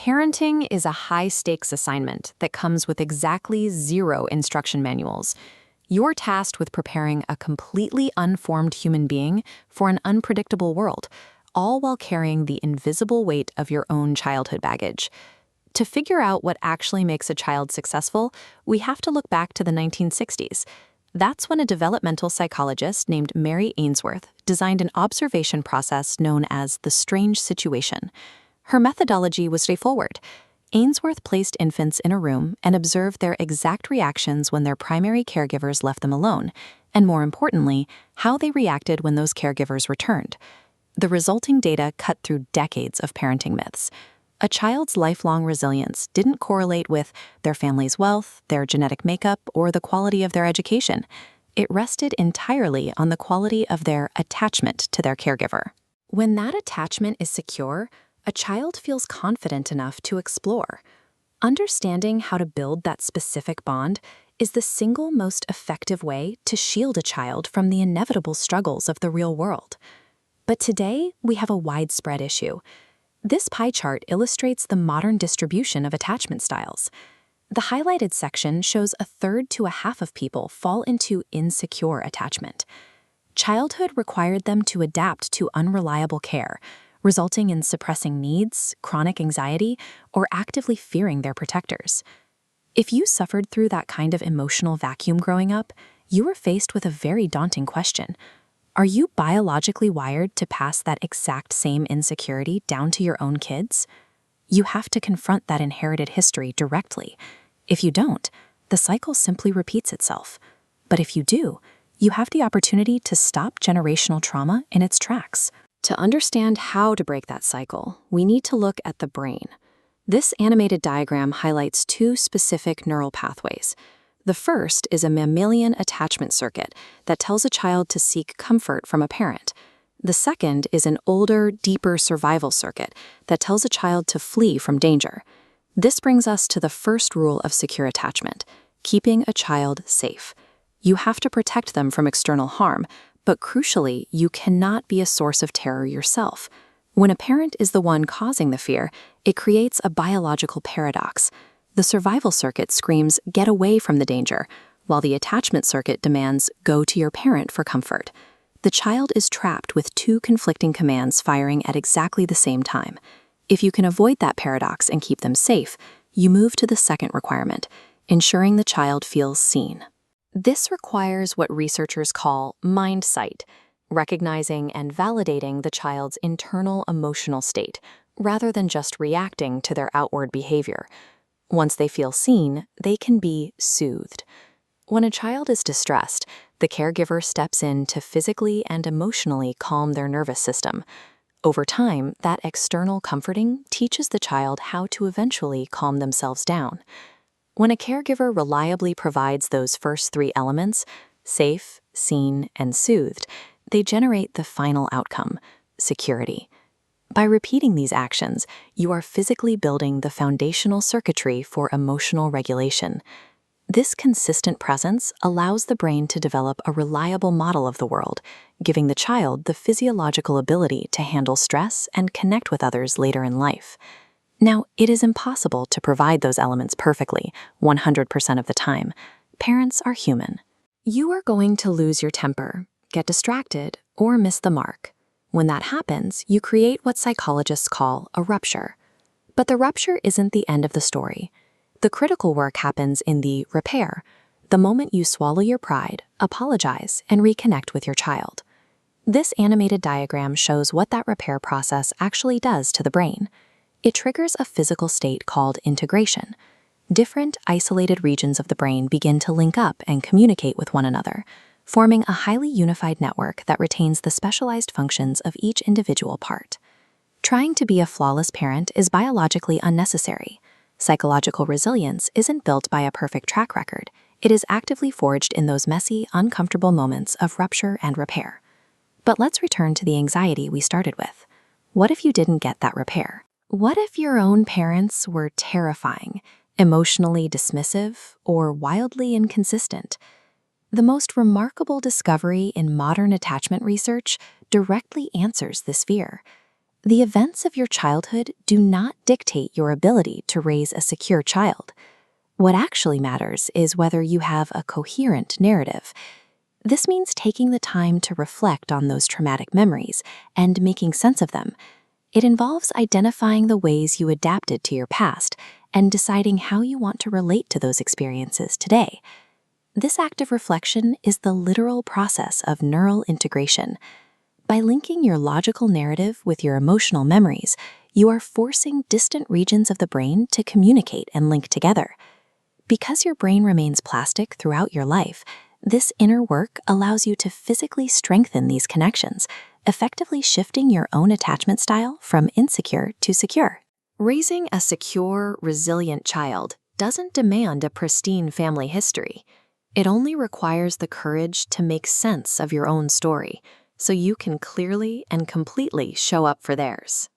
Parenting is a high-stakes assignment that comes with exactly zero instruction manuals. You're tasked with preparing a completely unformed human being for an unpredictable world, all while carrying the invisible weight of your own childhood baggage. To figure out what actually makes a child successful, we have to look back to the 1960s. That's when a developmental psychologist named Mary Ainsworth designed an observation process known as the strange situation. Her methodology was straightforward. Ainsworth placed infants in a room and observed their exact reactions when their primary caregivers left them alone, and more importantly, how they reacted when those caregivers returned. The resulting data cut through decades of parenting myths. A child's lifelong resilience didn't correlate with their family's wealth, their genetic makeup, or the quality of their education. It rested entirely on the quality of their attachment to their caregiver. When that attachment is secure, a child feels confident enough to explore. Understanding how to build that specific bond is the single most effective way to shield a child from the inevitable struggles of the real world. But today, we have a widespread issue. This pie chart illustrates the modern distribution of attachment styles. The highlighted section shows a third to a half of people fall into insecure attachment. Childhood required them to adapt to unreliable care, resulting in suppressing needs, chronic anxiety, or actively fearing their protectors. If you suffered through that kind of emotional vacuum growing up, you were faced with a very daunting question. Are you biologically wired to pass that exact same insecurity down to your own kids? You have to confront that inherited history directly. If you don't, the cycle simply repeats itself. But if you do, you have the opportunity to stop generational trauma in its tracks. To understand how to break that cycle, we need to look at the brain. This animated diagram highlights two specific neural pathways. The first is a mammalian attachment circuit that tells a child to seek comfort from a parent. The second is an older, deeper survival circuit that tells a child to flee from danger. This brings us to the first rule of secure attachment: keeping a child safe. You have to protect them from external harm, but crucially, you cannot be a source of terror yourself. When a parent is the one causing the fear, it creates a biological paradox. The survival circuit screams, "Get away from the danger," while the attachment circuit demands, "Go to your parent for comfort." The child is trapped with two conflicting commands firing at exactly the same time. If you can avoid that paradox and keep them safe, you move to the second requirement, ensuring the child feels seen. This requires what researchers call mind sight, recognizing and validating the child's internal emotional state, rather than just reacting to their outward behavior. Once they feel seen, they can be soothed. When a child is distressed, the caregiver steps in to physically and emotionally calm their nervous system. Over time, that external comforting teaches the child how to eventually calm themselves down. When a caregiver reliably provides those first three elements, safe, seen, and soothed, they generate the final outcome, security. By repeating these actions, you are physically building the foundational circuitry for emotional regulation. This consistent presence allows the brain to develop a reliable model of the world, giving the child the physiological ability to handle stress and connect with others later in life. Now, it is impossible to provide those elements perfectly, 100% of the time. Parents are human. You are going to lose your temper, get distracted, or miss the mark. When that happens, you create what psychologists call a rupture. But the rupture isn't the end of the story. The critical work happens in the repair, the moment you swallow your pride, apologize, and reconnect with your child. This animated diagram shows what that repair process actually does to the brain. It triggers a physical state called integration. Different, isolated regions of the brain begin to link up and communicate with one another, forming a highly unified network that retains the specialized functions of each individual part. Trying to be a flawless parent is biologically unnecessary. Psychological resilience isn't built by a perfect track record. It is actively forged in those messy, uncomfortable moments of rupture and repair. But let's return to the anxiety we started with. What if you didn't get that repair? What if your own parents were terrifying, emotionally dismissive, or wildly inconsistent? The most remarkable discovery in modern attachment research directly answers this fear. The events of your childhood do not dictate your ability to raise a secure child. What actually matters is whether you have a coherent narrative. This means taking the time to reflect on those traumatic memories and making sense of them. It involves identifying the ways you adapted to your past and deciding how you want to relate to those experiences today. This active reflection is the literal process of neural integration. By linking your logical narrative with your emotional memories, you are forcing distant regions of the brain to communicate and link together. Because your brain remains plastic throughout your life, this inner work allows you to physically strengthen these connections, effectively shifting your own attachment style from insecure to secure. Raising a secure, resilient child doesn't demand a pristine family history. It only requires the courage to make sense of your own story, so you can clearly and completely show up for theirs.